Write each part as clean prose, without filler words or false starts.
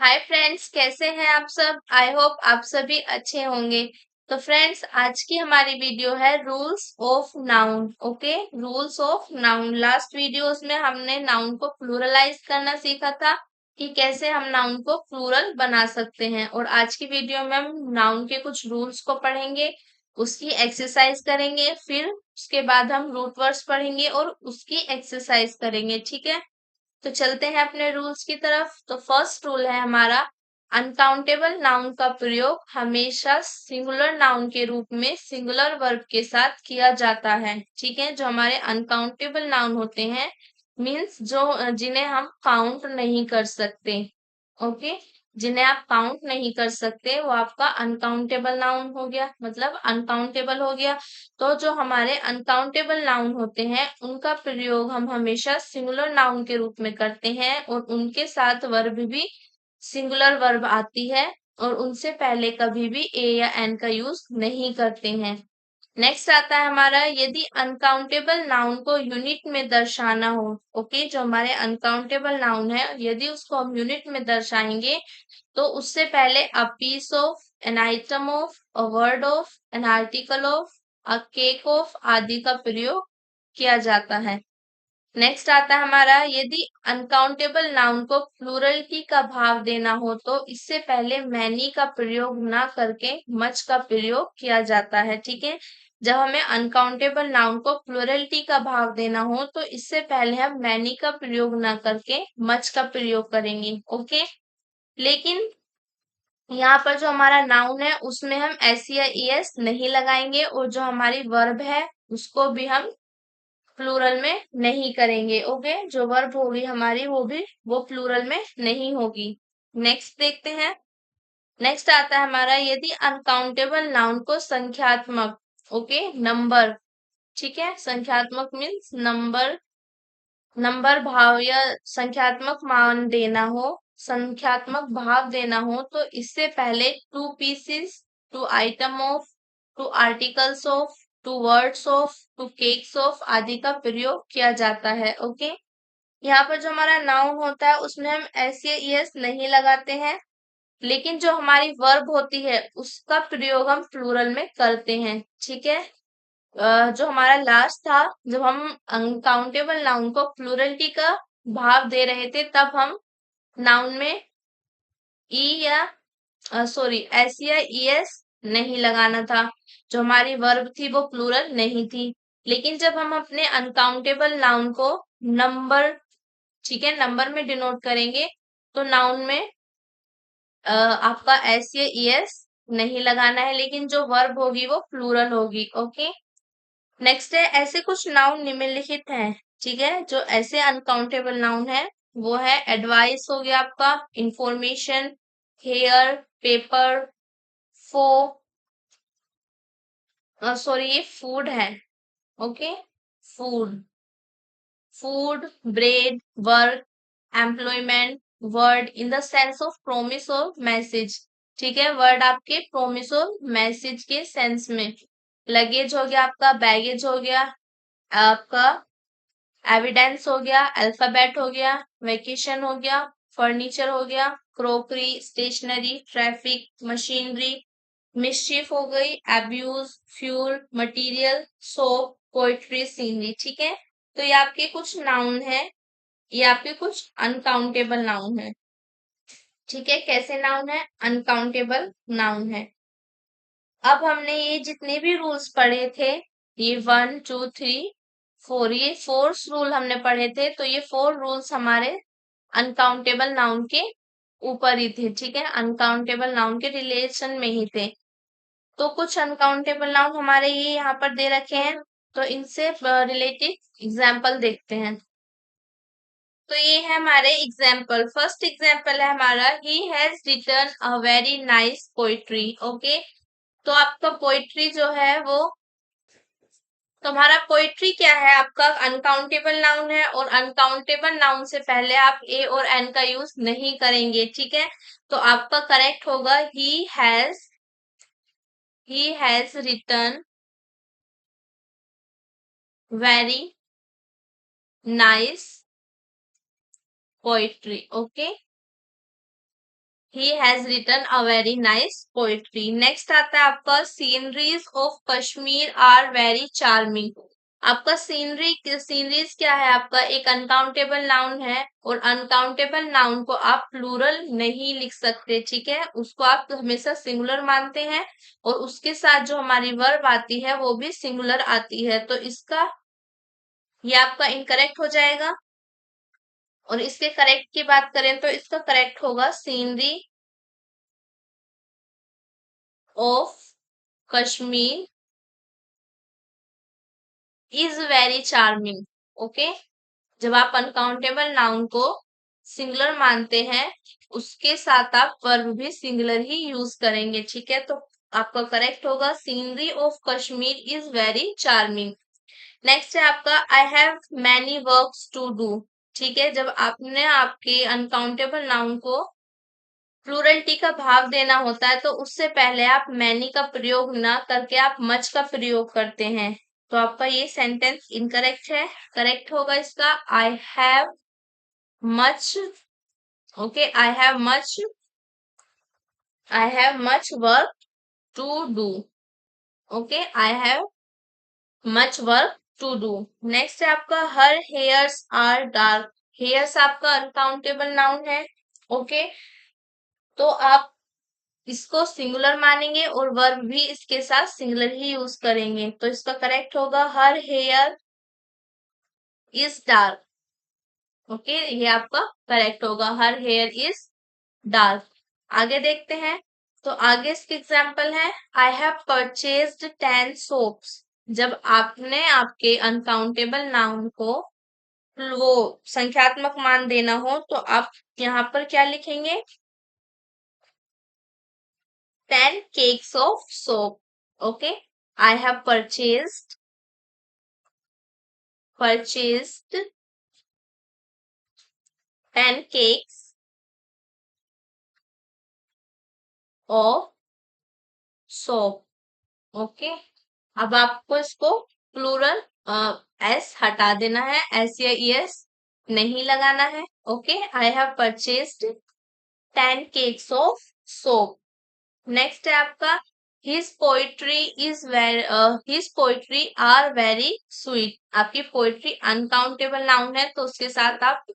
Hi friends, कैसे हैं आप सब। आई होप आप सभी अच्छे होंगे। तो फ्रेंड्स, आज की हमारी वीडियो है rules of noun. Okay, rules of noun. Last videos में हमने नाउन को प्लूरलाइज करना सीखा था कि कैसे हम नाउन को प्लूरल बना सकते हैं। और आज की वीडियो में हम नाउन के कुछ रूल्स को पढ़ेंगे, उसकी एक्सरसाइज करेंगे, फिर उसके बाद हम रूट वर्ड्स पढ़ेंगे और उसकी एक्सरसाइज करेंगे। ठीक है, तो चलते हैं अपने रूल्स की तरफ। तो फर्स्ट रूल है हमारा, अनकाउंटेबल नाउन का प्रयोग हमेशा सिंगुलर नाउन के रूप में सिंगुलर वर्ब के साथ किया जाता है। ठीक है, जो हमारे अनकाउंटेबल नाउन होते हैं, मीन्स जो जिन्हें हम काउंट नहीं कर सकते। ओके, जिन्हें आप काउंट नहीं कर सकते वो आपका अनकाउंटेबल नाउन हो गया, मतलब अनकाउंटेबल हो गया। तो जो हमारे अनकाउंटेबल नाउन होते हैं उनका प्रयोग हम हमेशा सिंगुलर नाउन के रूप में करते हैं और उनके साथ वर्ब भी सिंगुलर वर्ब आती है और उनसे पहले कभी भी ए या एन का यूज नहीं करते हैं। नेक्स्ट आता है हमारा, यदि अनकाउंटेबल नाउन को यूनिट में दर्शाना हो। ओके, जो हमारे अनकाउंटेबल नाउन है यदि उसको हम यूनिट में दर्शाएंगे तो उससे पहले a piece of, an item of, a word of, an article of, a cake of आदि का प्रयोग किया जाता है। नेक्स्ट आता है हमारा, यदि अनकाउंटेबल नाउन को प्लूरलिटी का भाव देना हो तो इससे पहले मैनी का प्रयोग ना करके मच का प्रयोग किया जाता है। ठीक है, जब हमें अनकाउंटेबल नाउन को प्लूरलिटी का भाव देना हो तो इससे पहले हम मैनी का प्रयोग ना करके मच का प्रयोग करेंगे। ओके, लेकिन यहाँ पर जो हमारा नाउन है उसमें हम एस या ईएस नहीं लगाएंगे और जो हमारी वर्ब है उसको भी हम प्लूरल में नहीं करेंगे। ओके, जो वर्ब होगी हमारी वो प्लूरल में नहीं होगी। नेक्स्ट देखते हैं। नेक्स्ट आता है हमारा, यदि अनकाउंटेबल नाउन को संख्यात्मक, ओके, नंबर, ठीक है, संख्यात्मक मीन्स नंबर, नंबर भाव या संख्यात्मक मान देना हो, संख्यात्मक भाव देना हो तो इससे पहले two pieces, two item of, two articles of, two words of, two cakes of आदि का प्रयोग किया जाता है। ओके, यहाँ पर जो हमारा नाउन होता है उसमें हम एस या ईएस नहीं लगाते हैं, लेकिन जो हमारी वर्ब होती है उसका प्रयोग हम प्लूरल में करते हैं। ठीक है, जो हमारा लास्ट था, जब हम अनकाउंटेबल नाउन को प्लूरलिटी का भाव दे रहे थे तब हम नाउन में ई या सॉरी एस या ईएस नहीं लगाना था। जो हमारी वर्ब थी वो प्लूरल नहीं थी। लेकिन जब हम अपने अनकाउंटेबल नाउन को नंबर, ठीक है, नंबर में डिनोट करेंगे तो नाउन में आपका एस या ईएस नहीं लगाना है, लेकिन जो वर्ब होगी वो प्लूरल होगी। ओके, नेक्स्ट है, ऐसे कुछ नाउन निम्नलिखित हैं। ठीक है, जो ऐसे अनकाउंटेबल नाउन है वो है एडवाइस हो गया आपका, इंफॉर्मेशन, हेयर, पेपर, फो, सॉरी ये फूड है। Okay, food, food, bread, work, employment, word in the sense of promise और मैसेज। ठीक है, वर्ड आपके प्रोमिस और मैसेज के सेंस में। लगेज हो गया आपका, बैगेज हो गया आपका, एविडेंस हो गया, अल्फाबेट हो गया, वेकेशन हो गया, फर्नीचर हो गया, crockery, stationery, traffic, machinery, mischief हो गई, abuse, fuel, material, soap, poetry, scenery. ठीक है, तो ये आपके कुछ नाउन है, ये आपके कुछ अनकाउंटेबल नाउन है। ठीक है, कैसे नाउन है, अनकाउंटेबल नाउन है। अब हमने ये जितने भी रूल्स पढ़े थे, ये 1 2 3 4, ये 4 रूल हमने पढ़े थे, तो ये 4 रूल्स हमारे अनकाउंटेबल नाउन के ऊपर ही थे। ठीक है, अनकाउंटेबल नाउन के रिलेशन में ही थे। तो कुछ अनकाउंटेबल नाउन हमारे ये यहाँ पर दे रखे हैं, तो इनसे रिलेटेड एग्जाम्पल देखते हैं। तो ये है हमारे एग्जाम्पल। फर्स्ट एग्जाम्पल है हमारा, he has written a very nice poetry. Okay, तो आपका पोइट्री जो है वो, तुम्हारा पोइट्री क्या है, आपका अनकाउंटेबल नाउन है और अनकाउंटेबल नाउन से पहले आप ए और एन का यूज नहीं करेंगे। ठीक है, तो आपका करेक्ट होगा he has written very nice poetry. Okay, he has written a very nice poetry. Next आता है आपका sceneries of Kashmir are very charming. आपका सीनरीज क्या है? आपका एक अनकाउंटेबल नाउन है, और अनकाउंटेबल नाउन को आप प्लूरल नहीं लिख सकते, ठीक है, उसको आप हमेशा सिंगुलर मानते हैं, और उसके साथ जो हमारी वर्ब आती है वो भी सिंगुलर आती है, तो इसका ये आपका इनकरेक्ट हो जाएगा। और इसके करेक्ट की बात करें तो इसका करेक्ट होगा scenery of Kashmir is very charming. Okay, जब आप अनकाउंटेबल नाउन को सिंगुलर मानते हैं, उसके साथ आप वर्ब भी सिंगुलर ही यूज करेंगे, ठीक है, तो आपका करेक्ट होगा scenery of Kashmir is very charming. Next है आपका I have many works to do. ठीक है, जब आपने आपके अनकाउंटेबल नाउन को प्लूरलिटी का भाव देना होता है, तो उससे पहले आप मैनी का प्रयोग ना करके आप मच का प्रयोग करते हैं, तो आपका ये सेंटेंस इनकरेक्ट है। करेक्ट होगा इसका I have much. Okay, I have much work to do. Okay, I have much work to do. Next है आपका her hairs are dark. Hairs आपका अनकाउंटेबल नाउन है। ओके, तो आप इसको सिंगुलर मानेंगे और वर्ब भी इसके साथ सिंगुलर ही यूज करेंगे, तो इसका करेक्ट होगा her here is dark. Okay, ये आपका करेक्ट होगा हर हेयर इज डार्क। आगे देखते हैं, तो आगे इसके एग्जाम्पल है आई हैव परचेज्ड 10 सोप्स। जब आपने आपके अनकाउंटेबल नाउन को वो संख्यात्मक मान देना हो, तो आप यहाँ पर क्या लिखेंगे? 10 cakes of soap. Okay, I have purchased 10 cakes of soap. Okay, अब आपको इसको प्लूरल एस हटा देना है, एस या ईएस नहीं लगाना है। Okay, I have purchased 10 cakes of soap. Next है आपका his poetry are very sweet. आपकी पोइट्री अनकाउंटेबल नाउन है, तो उसके साथ आप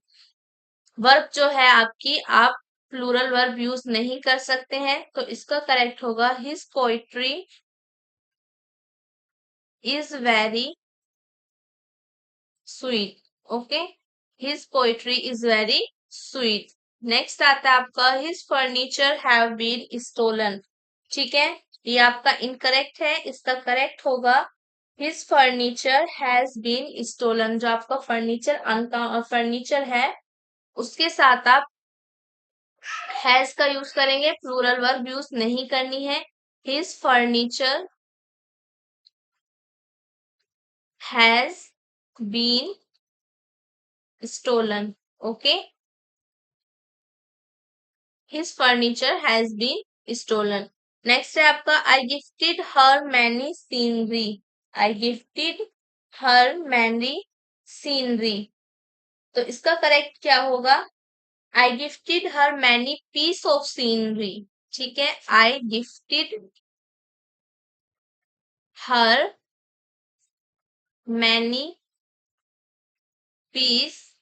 वर्ब जो है आपकी, आप प्लूरल वर्ब यूज नहीं कर सकते हैं, तो इसका करेक्ट होगा his poetry is very sweet. Okay, his poetry is very sweet. Next आता है आपका his furniture have been stolen. ठीक है, ये आपका इनकरेक्ट है, इसका करेक्ट होगा his furniture has been stolen. जो आपका फर्नीचर है, उसके साथ आप हैज का यूज करेंगे, प्लूरल वर्ब यूज नहीं करनी है। His furniture has been stolen. Okay, his furniture has been stolen. Next है आपका I gifted her many scenery. I gifted her many scenery, तो इसका करेक्ट क्या होगा? I gifted her many piece of scenery. ठीक है, I gifted her many piece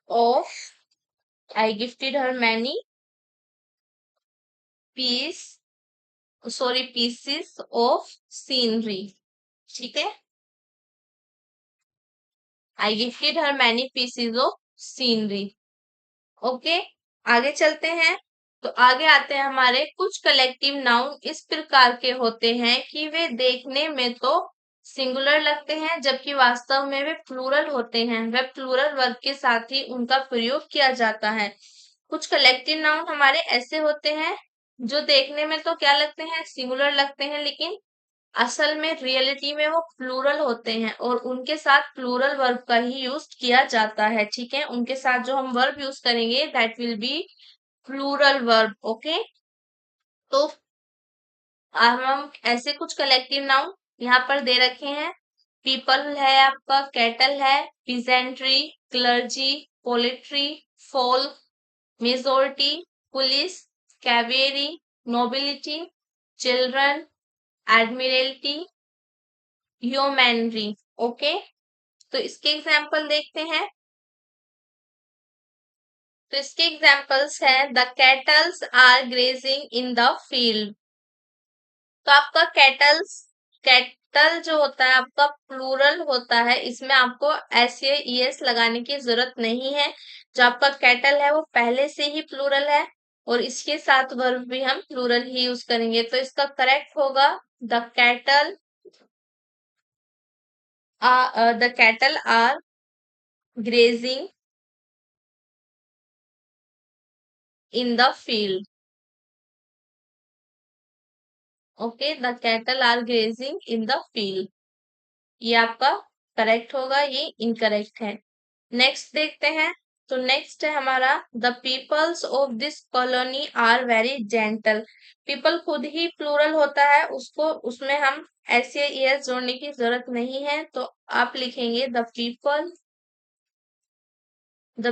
of I gifted her many piece pieces of scenery. ठीक है, I gifted her many pieces of scenery. Okay, आगे चलते हैं, तो आगे आते हैं हमारे कुछ कलेक्टिव नाउन इस प्रकार के होते हैं कि वे देखने में तो सिंगुलर लगते हैं, जबकि वास्तव में वे प्लूरल होते हैं। वे प्लूरल वर्ग के साथ ही उनका प्रयोग किया जाता है। कुछ कलेक्टिव नाउन हमारे ऐसे होते हैं जो देखने में तो क्या लगते हैं? सिंगुलर लगते हैं, लेकिन असल में रियलिटी में वो प्लूरल होते हैं, और उनके साथ प्लूरल वर्ब का ही यूज किया जाता है। ठीक है, उनके साथ जो हम वर्ब यूज करेंगे that will be plural verb. Okay, तो हम ऐसे कुछ कलेक्टिव नाउन यहाँ पर दे रखे हैं। पीपल है आपका, कैटल है, peasantry, clergy, poultry, folk, majority, police, cavalry, nobility, children, admiralty, humanity. Okay, तो इसके एग्जाम्पल देखते हैं। तो इसके एग्जाम्पल्स हैं the cattles are grazing in the field. तो आपका कैटल्स, कैटल जो होता है आपका प्लूरल होता है, इसमें आपको ऐसे ईएस लगाने की जरूरत नहीं है। जो आपका कैटल है वो पहले से ही प्लूरल है और इसके साथ वर्ब भी हम प्लूरल ही यूज करेंगे। तो इसका करेक्ट होगा the cattle are grazing in the field. Okay, the cattle are grazing in the field, ये आपका करेक्ट होगा, ये इनकरेक्ट है। नेक्स्ट देखते हैं। तो नेक्स्ट है हमारा the peoples of this colony are very gentle. People खुद ही प्लूरल होता है, उसको उसमें हम ऐसे एस जोड़ने की जरूरत नहीं है। तो आप लिखेंगे the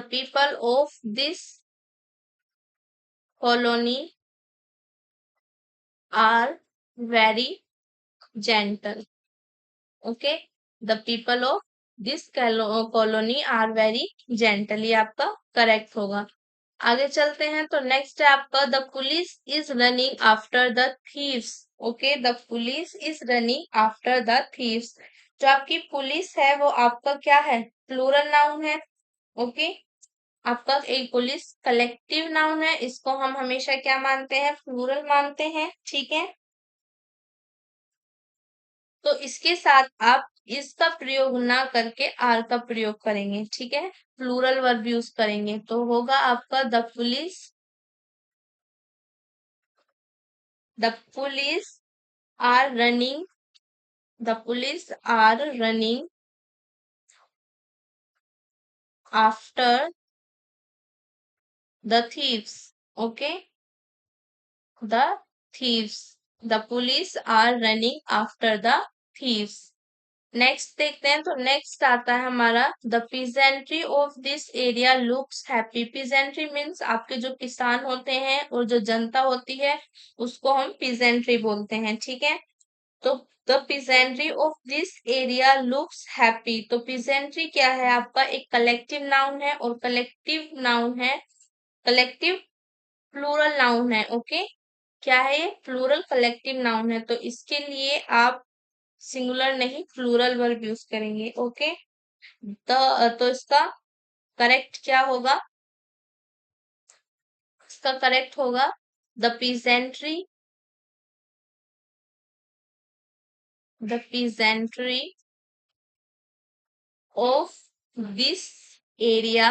people of this colony are very gentle. Okay, the people of this colony are very gentle, ये आपका करेक्ट होगा। आगे चलते हैं। तो नेक्स्ट है आपका the police is running after the thieves. Okay, the police is running after the thieves. जो आपकी पुलिस है वो आपका क्या है, प्लूरल नाउन है। ओके, आपका एक पुलिस कलेक्टिव नाउन है, इसको हम हमेशा क्या मानते हैं, प्लूरल मानते हैं। ठीक है, तो इसके साथ आप इसका प्रयोग ना करके आर का प्रयोग करेंगे। ठीक है, प्लूरल वर्ब यूज करेंगे तो होगा आपका the police are running the police are running after the thieves. Okay, the thieves, the police are running after the thieves. Next देखते हैं। तो नेक्स्ट आता है हमारा the peasantry of this area looks happy. Peasantry means आपके जो किसान होते हैं और जो जनता होती है उसको हम पीजेंट्री बोलते हैं। ठीक है, तो the peasantry of this area looks happy. तो पीजेंट्री क्या है, आपका एक कलेक्टिव नाउन है और कलेक्टिव नाउन है, कलेक्टिव प्लूरल नाउन है। ओके, क्या है ये, प्लूरल कलेक्टिव नाउन है। तो इसके लिए आप सिंगुलर नहीं प्लूरल वर्ब यूज करेंगे। ओके, तो इसका करेक्ट क्या होगा, इसका करेक्ट होगा the peasantry of this area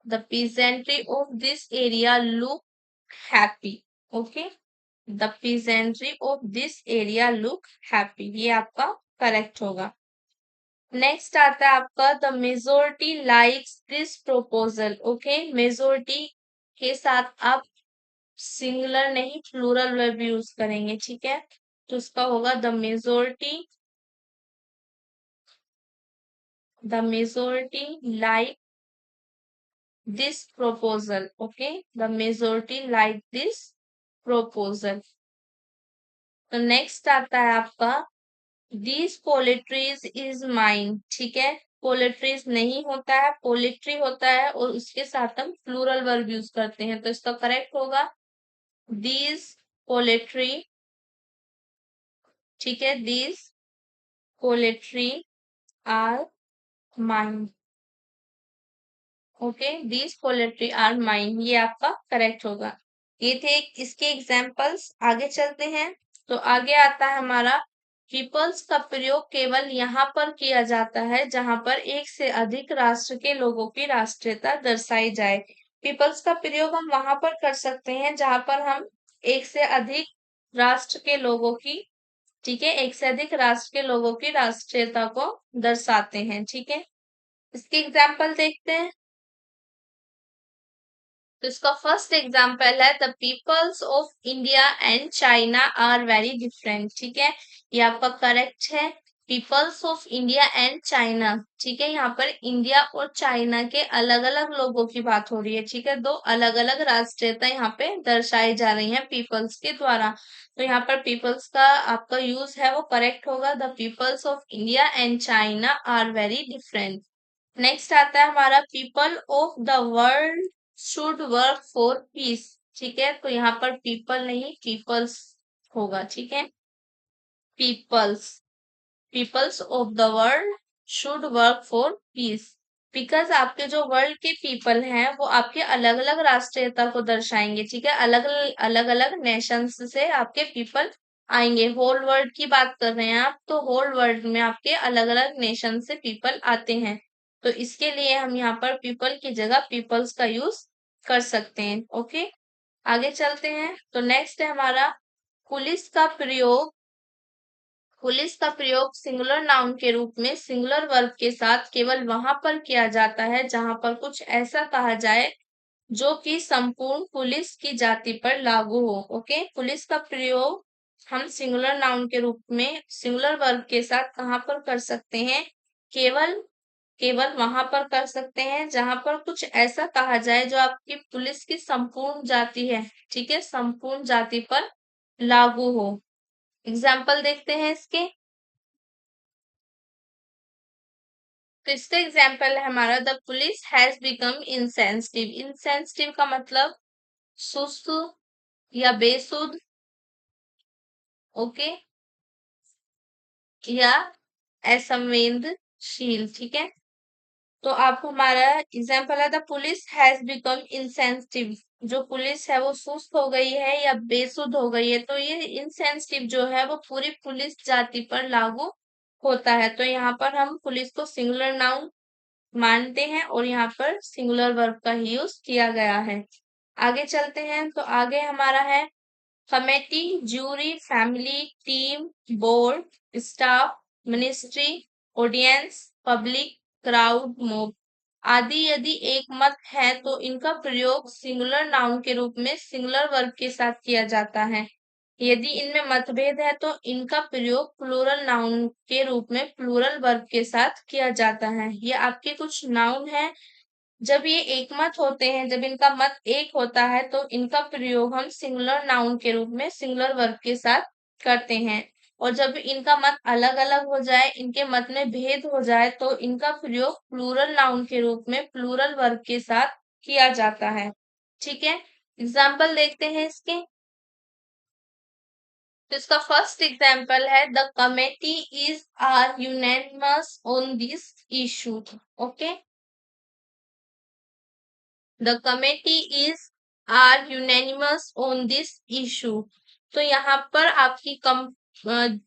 the peasantry of this area look happy. Okay, the peasantry of this area look happy, ये आपका करेक्ट होगा। नेक्स्ट आता है आपका the majority likes this proposal. Okay, majority के साथ आप सिंगुलर नहीं प्लूरल वर्ब यूज करेंगे। ठीक है, तो उसका होगा the majority like this proposal. Okay, the majority like this proposal। तो नेक्स्ट आता है आपका these poetries is mine। ठीक है, पोलेट्रीज नहीं होता है, पोलेट्री होता है और उसके साथ हम प्लूरल वर्ब यूज करते हैं। तो इसका करेक्ट होगा these poetry। ठीक है, these poetry are mine। Okay, these poultry are mine, ये आपका करेक्ट होगा। ये थे इसके एग्जाम्पल्स। आगे चलते हैं। तो आगे आता है हमारा पीपल्स का प्रयोग केवल यहाँ पर किया जाता है जहां पर एक से अधिक राष्ट्र के लोगों की राष्ट्रीयता दर्शाई जाए। पीपल्स का प्रयोग हम वहां पर कर सकते हैं जहां पर हम एक से अधिक राष्ट्र के लोगों की, ठीक है, एक से अधिक राष्ट्र के लोगों की राष्ट्रीयता को दर्शाते हैं। ठीक है, इसके एग्जाम्पल देखते हैं। तो इसका फर्स्ट एग्जाम्पल है the peoples of India and China are very different. ठीक है, ये आपका करेक्ट है। Peoples of India and China. ठीक है, यहाँ पर इंडिया और चाइना के अलग अलग लोगों की बात हो रही है। ठीक है, दो अलग अलग राष्ट्रीयता यहाँ पे दर्शाई जा रही है पीपल्स के द्वारा। तो यहाँ पर पीपल्स का आपका यूज है वो करेक्ट होगा, the peoples of India and China are very different. Next आता है हमारा, people of the world should work for peace. ठीक है, तो यहाँ पर पीपल नहीं पीपल्स होगा। ठीक है, peoples, peoples of the world should work for peace. Because आपके जो वर्ल्ड के पीपल हैं वो आपके अलग अलग राष्ट्रीयता को दर्शाएंगे। ठीक है, अलग अलग अलग नेशंस से आपके पीपल आएंगे। होल वर्ल्ड की बात कर रहे हैं आप, तो होल वर्ल्ड में आपके अलग अलग नेशन से पीपल आते हैं। तो इसके लिए हम यहाँ पर पीपल की जगह पीपल्स का यूज कर सकते हैं। ओके, आगे चलते हैं। तो नेक्स्ट है हमारा, पुलिस का प्रयोग, पुलिस का प्रयोग सिंगुलर नाउन के रूप में सिंगुलर वर्ब के साथ केवल वहां पर किया जाता है जहां पर कुछ ऐसा कहा जाए जो कि संपूर्ण पुलिस की जाति पर लागू हो। ओके, पुलिस का प्रयोग हम सिंगुलर नाउन के रूप में सिंगुलर वर्ब के साथ कहाँ पर कर सकते हैं? केवल केवल वहां पर कर सकते हैं जहां पर कुछ ऐसा कहा जाए जो आपकी पुलिस की संपूर्ण जाति है। ठीक है, संपूर्ण जाति पर लागू हो। एग्जाम्पल देखते हैं इसके। तो इसका एग्जाम्पल है हमारा, the police has become insensitive. Insensitive का मतलब सुस्त या बेसुध, ओके, या असंवेदनशील। ठीक है, तो आपको हमारा एग्जाम्पल है, the police has become insensitive. जो पुलिस है वो सुस्त हो गई है या बेसुध हो गई है। तो ये इंसेंसिटिव जो है वो पूरी पुलिस जाति पर लागू होता है। तो यहाँ पर हम पुलिस को सिंगुलर नाउन मानते हैं और यहाँ पर सिंगुलर वर्ब का ही यूज किया गया है। आगे चलते हैं। तो आगे हमारा है, committee, jury, family, team, board, staff, ministry, audience, public, crowd, mob आदि यदि एक मत है तो इनका प्रयोग सिंगुलर नाउन के रूप में सिंगुलर वर्ब के साथ किया जाता है। यदि इनमें मतभेद है तो इनका प्रयोग प्लूरल नाउन के रूप में प्लूरल वर्ब के साथ किया जाता है। ये आपके कुछ नाउन है, जब ये एक मत होते हैं, जब इनका मत एक होता है तो इनका प्रयोग हम सिंगुलर नाउन के रूप में सिंगुलर वर्ब के साथ करते हैं। और जब इनका मत अलग अलग हो जाए, इनके मत में भेद हो जाए, तो इनका प्रयोग प्लूरल नाउन के रूप में प्लूरल वर्ब के साथ किया जाता है। ठीक है, एग्जाम्पल देखते हैं इसके। तो इसका फर्स्ट एग्जाम्पल है, the committee is are unanimous on this issue. Okay, The committee is are unanimous on this issue। तो यहाँ पर आपकी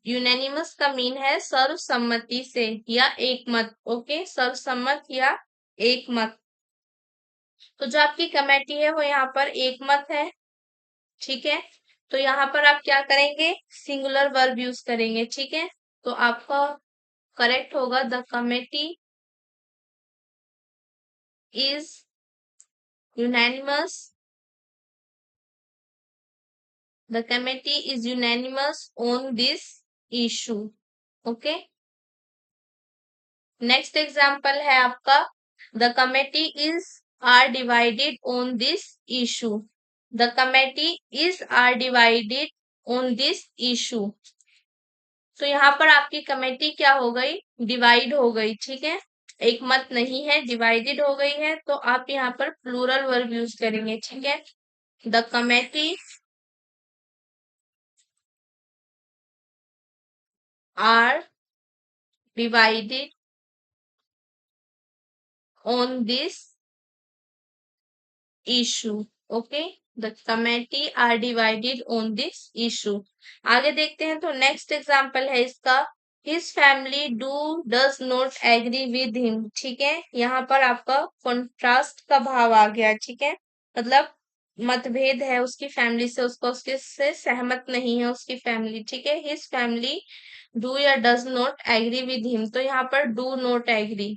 यूनानिमस का मीन है सर्वसम्मति से या एकमत। ओके, सर्वसम्मत या एकमत। तो जो आपकी कमेटी है वो यहाँ पर एकमत है। ठीक है, तो यहाँ पर आप क्या करेंगे? सिंगुलर वर्ब यूज करेंगे। ठीक है, तो आपका करेक्ट होगा, the committee is unanimous, the committee is unanimous on this issue। okay, next example है आपका, the committee is are divided on this issue। the committee is are divided on this issue। तो यहाँ पर आपकी committee क्या हो गई? Divide हो गई। ठीक है, एक मत नहीं है, डिवाइडेड हो गई है। तो आप यहाँ पर प्लूरल वर्ब यूज करेंगे। ठीक है, the committee are divided on this issue। okay, the committee are divided on this issue। आगे देखते हैं। तो नेक्स्ट एग्जाम्पल है इसका, his family does not agree with him। ठीक है, यहाँ पर आपका कॉन्ट्रास्ट का भाव आ गया। ठीक है, मतलब मतभेद है उसकी फैमिली से, उसको उसके से सहमत नहीं है उसकी फैमिली। ठीक है, his family do या does not agree with him। तो यहाँ पर do not agree।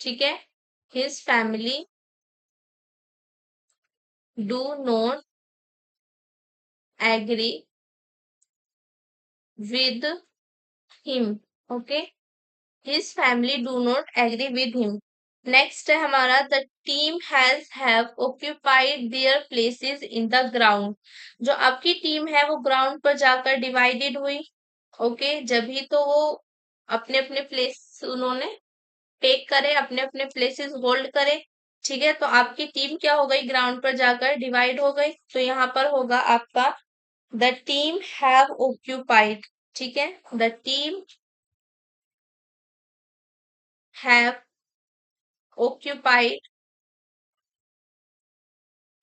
ठीक है, his family do not agree with him। okay, his family do not agree with him. Next है हमारा the team have occupied their places in the ground. जो आपकी team है वो ग्राउंड पर जाकर डिवाइडेड हुई। ओके, जब भी तो वो अपने अपने प्लेस उन्होंने टेक करे, अपने अपने प्लेसेस होल्ड करे। ठीक है, तो आपकी टीम क्या हो गई, ग्राउंड पर जाकर डिवाइड हो गई। तो यहाँ पर होगा आपका द टीम हैव ऑक्यूपाइड। ठीक है, the team have occupied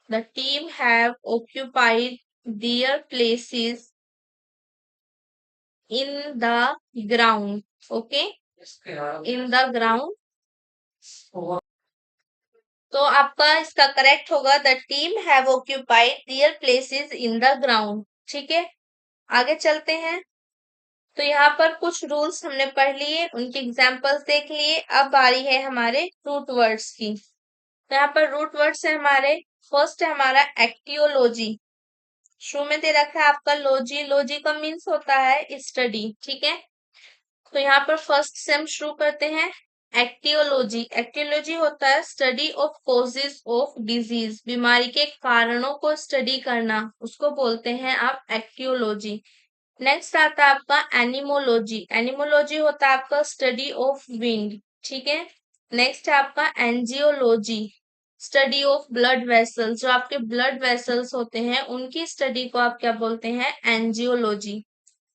the team have occupied their places in the ground. Okay, in the ground. तो आपका इसका करेक्ट होगा the team have occupied their places in the ground. ठीक है, आगे चलते हैं। तो यहाँ पर कुछ रूल्स हमने पढ़ लिए, उनके एग्जाम्पल्स देख लिए। अब बारी है हमारे रूट वर्ड्स की। तो यहाँ पर रूट वर्ड्स है हमारे। फर्स्ट है हमारा एक्टियोलॉजी। शुरू में दे रखा है आपका लॉजी। लॉजी का मीन्स होता है स्टडी। ठीक है, तो यहाँ पर फर्स्ट से हम शुरू करते हैं। एक्टियोलॉजी। एक्टियोलॉजी होता है study of causes of disease. बीमारी के कारणों को स्टडी करना, उसको बोलते हैं आप एक्टियोलॉजी। नेक्स्ट आता है आपका एनिमोलॉजी। एनिमोलॉजी होता है आपका स्टडी ऑफ विंड। ठीक है, नेक्स्ट है आपका angiology. Study of blood vessels. जो आपके ब्लड वेसल्स होते हैं उनकी स्टडी को आप क्या बोलते हैं, एंजियोलॉजी।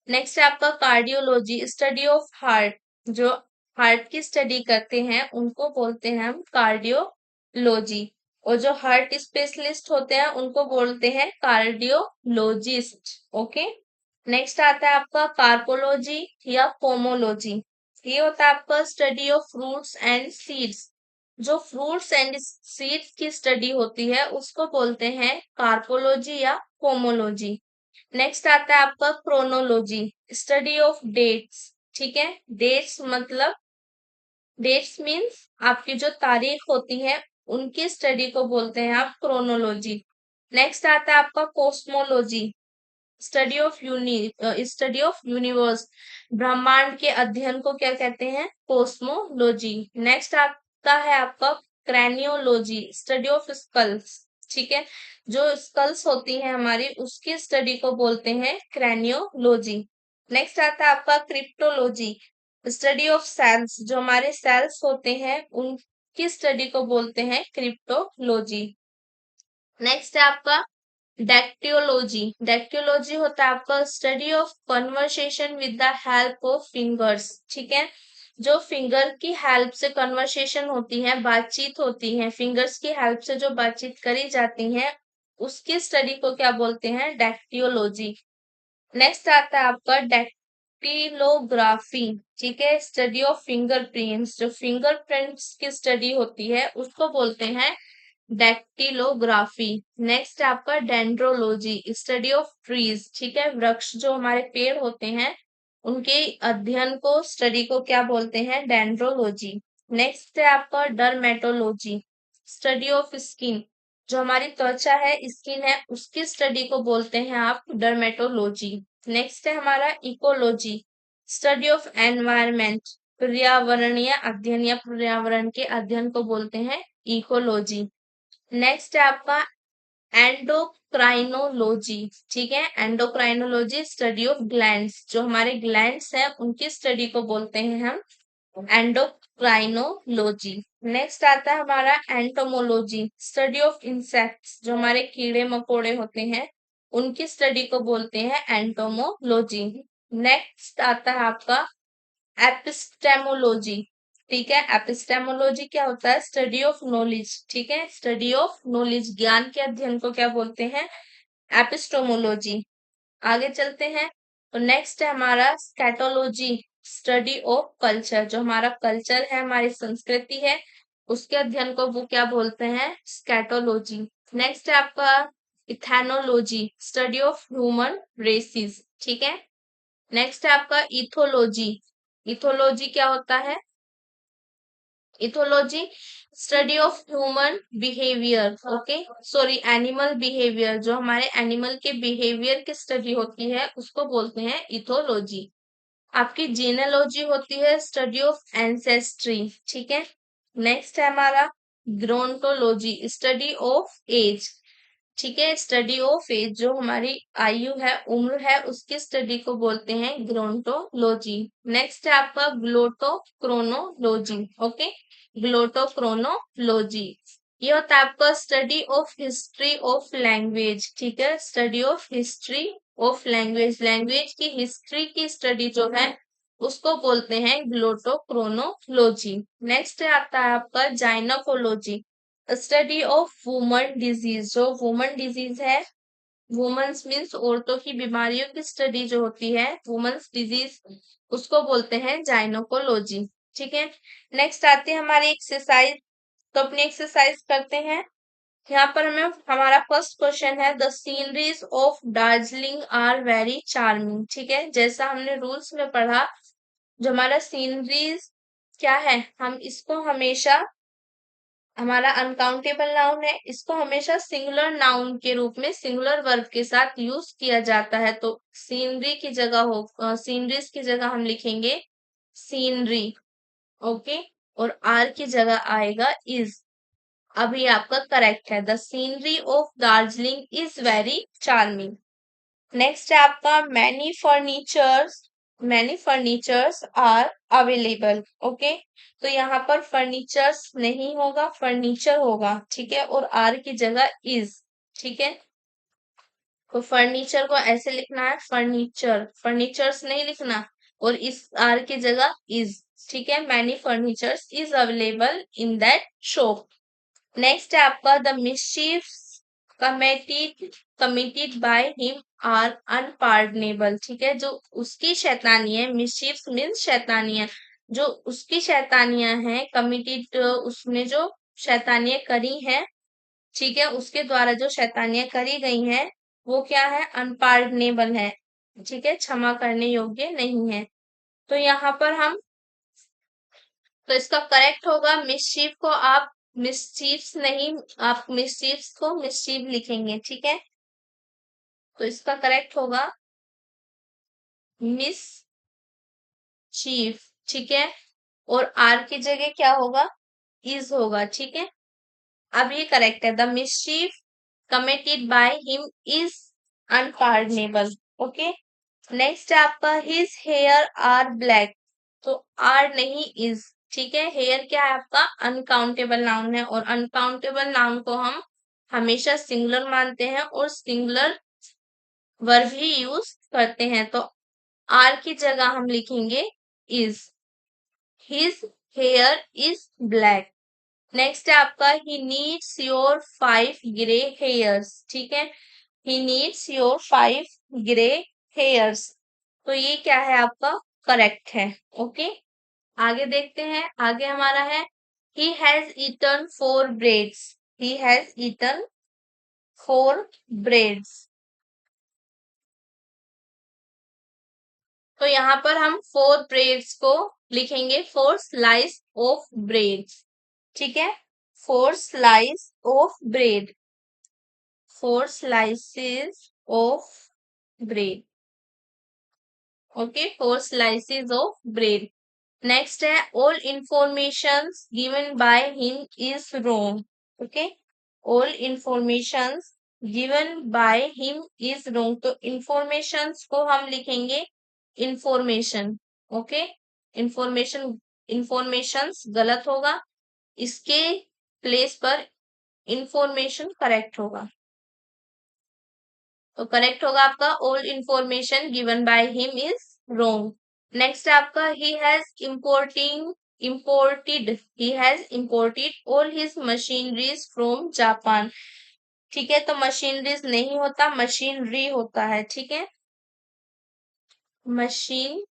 नेक्स्ट है आपका कार्डियोलॉजी। Study of heart. जो हार्ट की स्टडी करते हैं उनको बोलते हैं हम कार्डियोलॉजी। और जो हार्ट स्पेशलिस्ट होते हैं उनको बोलते हैं कार्डियोलॉजिस्ट। ओके, नेक्स्ट आता है आपका कार्पोलॉजी या पोमोलॉजी। ये होता है आपका study of fruits and seeds. जो फ्रूट्स एंड सीड्स की स्टडी होती है उसको बोलते हैं कार्पोलॉजी या पोमोलॉजी। नेक्स्ट आता है आपका क्रोनोलॉजी। Study of dates. ठीक है, डेट्स मतलब डेट्स मीन्स आपकी जो तारीख होती है उनकी स्टडी को बोलते हैं आप क्रोनोलॉजी। नेक्स्ट आता है आपका कॉस्मोलॉजी। Study of universe. ब्रह्मांड के अध्ययन को क्या कहते हैं, कॉस्मोलॉजी। नेक्स्ट आता है आपका क्रैनियोलॉजी। Study of sculls. ठीक है, जो स्कल्स होती है हमारी उसकी स्टडी को बोलते हैं क्रैनियोलॉजी। नेक्स्ट आता है आपका क्रिप्टोलॉजी। Study of sales. जो हमारे सेल्स होते हैं उनकी स्टडी को बोलते हैं क्रिप्टोलॉजी। नेक्स्ट है आपका डैक्टियोलॉजी। डैक्टियोलॉजी होता है आपका study of conversation with the help of fingers. ठीक है, जो फिंगर की हेल्प से कन्वर्सेशन होती है, बातचीत होती है, फिंगर्स की हेल्प से जो बातचीत करी जाती है उसकी स्टडी को क्या बोलते हैं, डैक्टियोलॉजी। नेक्स्ट आता है आपका डैक्टिलोग्राफी। ठीक है, स्टडी ऑफ फिंगरप्रिंट्स। जो फिंगरप्रिंट्स की स्टडी होती है उसको बोलते हैं डैक्टिलोग्राफी। नेक्स्ट है आपका डेंड्रोलॉजी। Study of trees. ठीक है, वृक्ष जो हमारे पेड़ होते हैं उनके अध्ययन को, स्टडी को क्या बोलते हैं, डेंड्रोलॉजी। नेक्स्ट है आपका डर्मेटोलॉजी। Study of skin. जो हमारी त्वचा है, स्किन है, उसकी स्टडी को बोलते हैं आप डर्मेटोलॉजी। नेक्स्ट है हमारा इकोलॉजी। Study of environment. पर्यावरणीय अध्ययन या पर्यावरण के अध्ययन को बोलते हैं इकोलॉजी। नेक्स्ट है आपका एंडोक्राइनोलॉजी। ठीक है, एंडोक्राइनोलॉजी स्टडी ऑफ ग्लैंड्स। जो हमारे ग्लैंड्स हैं उनकी स्टडी को बोलते हैं हम एंडोक्राइनोलॉजी। नेक्स्ट आता है हमारा एंटोमोलॉजी। Study of insects. जो हमारे कीड़े मकोड़े होते हैं उनकी स्टडी को बोलते हैं एंटोमोलॉजी। नेक्स्ट आता है आपका एपिस्टेमोलॉजी। ठीक है, एपिस्टेमोलॉजी क्या होता है, स्टडी ऑफ नॉलेज। ठीक है, स्टडी ऑफ नॉलेज, ज्ञान के अध्ययन को क्या बोलते हैं, एपिस्टोमोलॉजी। आगे चलते हैं। तो नेक्स्ट है हमारा स्कैटोलॉजी। Study of culture. जो हमारा कल्चर है, हमारी संस्कृति है, उसके अध्ययन को वो क्या बोलते हैं, स्कैटोलॉजी। नेक्स्ट है आपका ethnology. Study of human races. ठीक है, नेक्स्ट है आपका इथोलॉजी। इथोलॉजी क्या होता है, ethology study of human behaviour. Okay, sorry animal behaviour. जो हमारे एनिमल के बिहेवियर की स्टडी होती है उसको बोलते हैं इथोलॉजी। आपकी जीनेलॉजी होती है स्टडी ऑफ एंसेस्ट्री, ठीक है। नेक्स्ट है हमारा ग्रोंटोलॉजी, स्टडी ऑफ एज, ठीक है। स्टडी ऑफ एज, जो हमारी आयु है, उम्र है, उसकी स्टडी को बोलते हैं ग्रोंटोलॉजी। नेक्स्ट है आपका ग्लोटोक्रोनोलॉजी, ओके। ग्लोटोक्रोनोलॉजी, ये होता है आपका study of history of language, ठीक है। Study of history of language, language की हिस्ट्री की स्टडी जो है उसको बोलते हैं ग्लोटोक्रोनोलॉजी। नेक्स्ट आता है आपका जाइनोकोलॉजी, स्टडी ऑफ वुमन डिजीज, जो वुमन डिजीज है, वुमेन्स मीन्स औरतों की बीमारियों की स्टडी जो होती है वुमेन्स डिजीज, उसको बोलते हैं जाइनोकोलॉजी, ठीक है। नेक्स्ट आती है हमारी एक्सरसाइज, तो अपनी एक्सरसाइज करते हैं। यहाँ पर हमें हमारा फर्स्ट क्वेश्चन है, the sceneries of Darjeeling are very charming, ठीक है। जैसा हमने रूल्स में पढ़ा, जो हमारा सीनरीज क्या है, हम इसको हमेशा, हमारा अनकाउंटेबल नाउन है, इसको हमेशा सिंगुलर नाउन के रूप में सिंगुलर वर्ब के साथ यूज किया जाता है। तो सीनरी की जगह हो, सीनरीज की जगह हम लिखेंगे सीनरी, ओके। और आर की जगह आएगा इज। अभी आपका करेक्ट है, the scenery of Darjeeling is very charming. Next है आपका many furnitures are available, okay. तो यहाँ पर फर्नीचर्स नहीं होगा, फर्नीचर होगा, ठीक है। और आर की जगह इज, ठीक है। तो फर्नीचर को ऐसे लिखना है, फर्नीचर, फर्नीचर्स नहीं लिखना, और इस आर की जगह इज, ठीक है। Many furnitures is available in that shop. Next है आपका द मिसchiefs committed by him are unpardonable, ठीक है। जो उसकी शैतानी है, मिसchiefs मीन्स शैतानियां, जो उसकी शैतानियां हैं, कमिटेड, उसने जो शैतानियां करी हैं, ठीक है, उसके द्वारा जो शैतानियां करी गई हैं वो क्या है, अनपार्डनेबल है, ठीक है, क्षमा करने योग्य नहीं है। तो यहाँ पर हम, तो इसका करेक्ट होगा मिसचीफ को आप मिसचीफ्स नहीं, आप मिसचीफ्स को मिसचीफ लिखेंगे, ठीक है। तो इसका करेक्ट होगा मिस चीफ, ठीक है। और आर की जगह क्या होगा, इज होगा, ठीक है। अब ये करेक्ट है, the mischief committed by him is unpardonable, okay. Next है आपका हिज हेयर आर ब्लैक, तो आर नहीं इज, ठीक है। हेयर क्या है आपका अनकाउंटेबल नाउन है, और अनकाउंटेबल नाउन को हम हमेशा सिंगुलर मानते हैं और सिंगुलर वर्ब ही यूज करते हैं। तो आर की जगह हम लिखेंगे is, his here is black. Next है आपका he needs your 5 grey hairs, ठीक है। He needs your 5 grey hairs, तो ये क्या है आपका करेक्ट है, ओके। आगे देखते हैं, आगे हमारा है he has eaten 4 breads, he has eaten 4 breads. तो यहाँ पर हम 4 ब्रेड्स को लिखेंगे 4 स्लाइस ऑफ ब्रेड्स, ठीक है। 4 slice of bread, 4 slices of bread, okay. 4 slices of bread। Next है all information given by him is wrong, okay. All information given by him is wrong, तो इंफॉर्मेशंस को हम लिखेंगे information, okay. Information, informations गलत होगा, इसके place पर information correct होगा। तो करेक्ट होगा आपका all information given by him is wrong. Next है आपका he has imported all his machineries from Japan, ठीक है। तो मशीनरीज नहीं होता, मशीनरी होता है, ठीक है। Machine,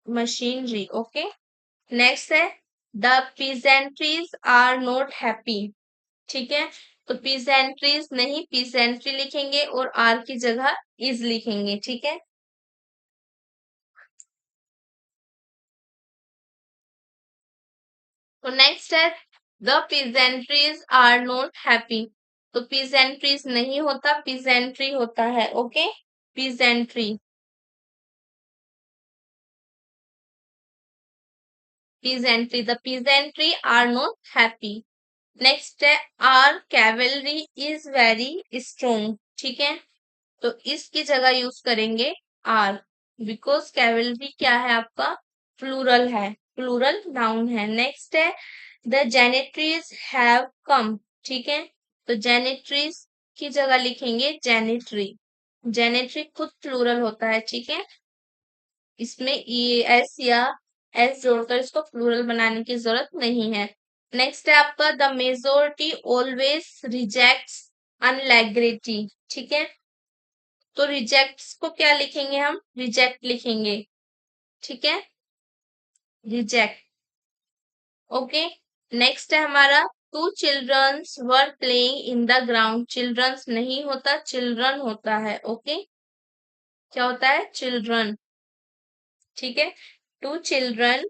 machinery, okay. नेक्स्ट है the peasantries are not happy, ठीक है। तो पीजेंट्रीज नहीं, पीजेंट्री लिखेंगे और आर की जगह इज लिखेंगे, ठीक है। तो नेक्स्ट है the peasantries are not happy, तो पीजेंट्रीज नहीं होता, पीजेंट्री होता है। Okay, peasantry, peasantry, the peasantry are not happy. Next है are cavalry is very strong. ठीक है, तो इसकी जगह यूज करेंगे आर, बिकॉज कैवेलरी क्या है आपका, प्लूरल है, प्लूरल नाउन है। नेक्स्ट है द जेनेटरीज हैव कम। ठीक है, तो जेनेटरीज की जगह लिखेंगे जेनेटरी, जेनेटरी खुद प्लूरल होता है। ठीक है, इसमें ई एस या एस जोड़कर इसको प्लूरल बनाने की जरूरत नहीं है। नेक्स्ट है आपका द मेजोरिटी ऑलवेज रिजेक्ट्स अनलेग्रिटी। ठीक है, तो रिजेक्ट्स को क्या लिखेंगे, हम रिजेक्ट लिखेंगे। ठीक है, रिजेक्ट। ओके, नेक्स्ट है हमारा two childrens were playing in the ground. Childrens नहीं होता, चिल्ड्रन होता है। ओके, क्या होता है, चिल्ड्रन। ठीक है, two children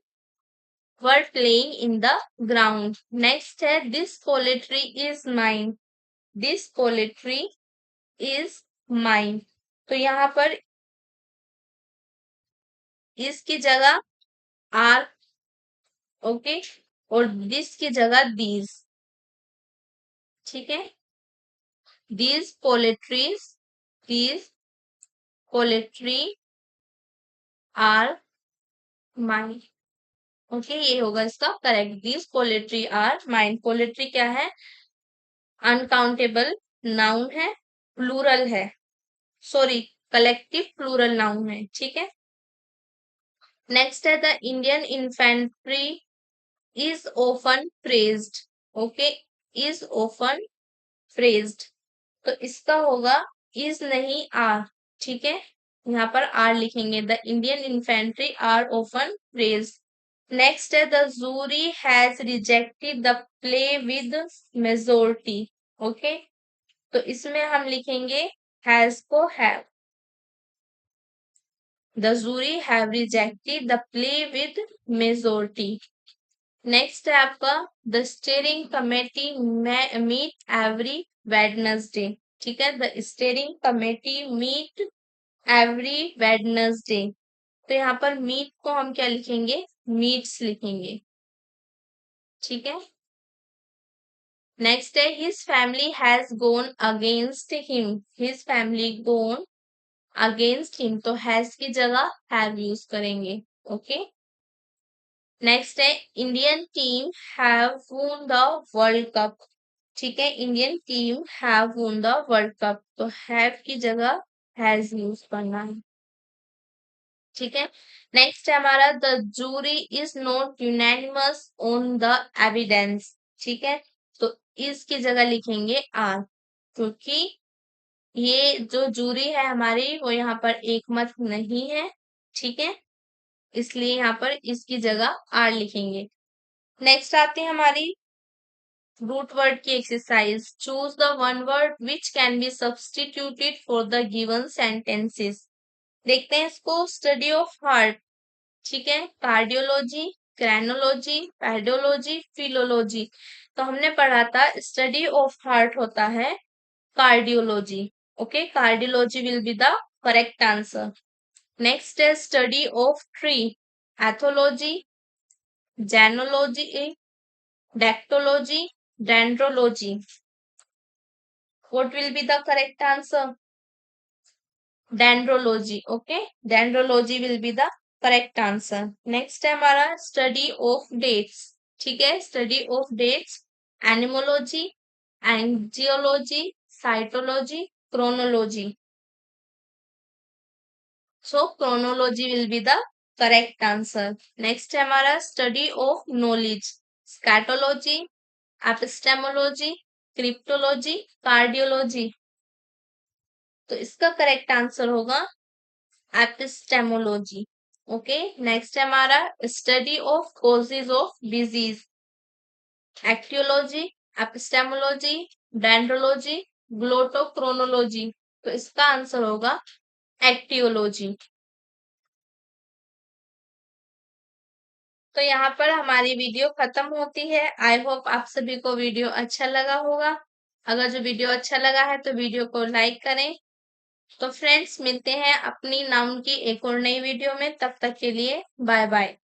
were playing in the ground. Next है this poultry is mine, this poultry is mine, तो यहाँ पर इसकी जगह आर, ओके, और दिस की जगह दीज। ठीक है, these poultries, these poultry are mine. Okay, ये होगा इसका correct, these poultry are mine. Poultry क्या है, अनकाउंटेबल नाउन है, प्लूरल है, सॉरी कलेक्टिव प्लूरल नाउन है। ठीक है, नेक्स्ट है the Indian infantry is often praised. Okay, is often praised, तो इसका होगा इज नहीं आर। ठीक है, यहाँ पर आर लिखेंगे, the Indian infantry are often praised. Next है the jury has rejected the play with majority. Okay, तो इसमें हम लिखेंगे हैज को have, the jury have rejected the play with majority. Next है आपका the steering committee meet every Wednesday. ठीक है, the steering committee meet every Wednesday, तो यहाँ पर मीट को हम क्या लिखेंगे, मीट्स लिखेंगे। ठीक है, नेक्स्ट है his family has gone against him, his family gone against him, तो हैज की जगह हैव यूज करेंगे। ओके, नेक्स्ट है Indian team have won the world cup. ठीक है, Indian team have won the world cup, तो have की जगह हैज यूज करना है। ठीक है, नेक्स्ट है हमारा the jury is not unanimous on the evidence. ठीक है, तो इसकी जगह लिखेंगे आर, क्योंकि ये जो जूरी है हमारी वो यहाँ पर एक मत नहीं है। ठीक है, इसलिए यहाँ पर इसकी जगह आर लिखेंगे। नेक्स्ट आती है हमारी रूट वर्ड की exercise, choose the one word which can be substituted for the given sentences. देखते हैं इसको, स्टडी ऑफ हार्ट। ठीक है, कार्डियोलॉजी, क्रैनोलॉजी, पैडोलॉजी, फिलोलॉजी, तो हमने पढ़ा था स्टडी ऑफ हार्ट होता है cardiology. Okay, cardiology will be the correct answer. Next है study of tree, ethology, genealogy, dactylology, dendrology, what will be the correct answer, dendrology. Okay, dendrology will be the correct answer. Next है हमारा study of dates. ठीक है, study of dates, anemology, angiology, cytology, chronology, so chronology will be the correct answer. Next है हमारा study of knowledge, scatology, epistemology, cryptology, cardiology, तो इसका correct answer होगा epistemology. Okay, next है हमारा study of causes of disease, aetiology, epistemology, dendrology, glottochronology, तो इसका answer होगा एक्टियोलॉजी। तो यहाँ पर हमारी वीडियो खत्म होती है। आई होप आप सभी को वीडियो अच्छा लगा होगा। अगर जो वीडियो अच्छा लगा है तो वीडियो को लाइक करें। तो फ्रेंड्स मिलते हैं अपनी नाउन की एक और नई वीडियो में, तब तक के लिए बाय बाय।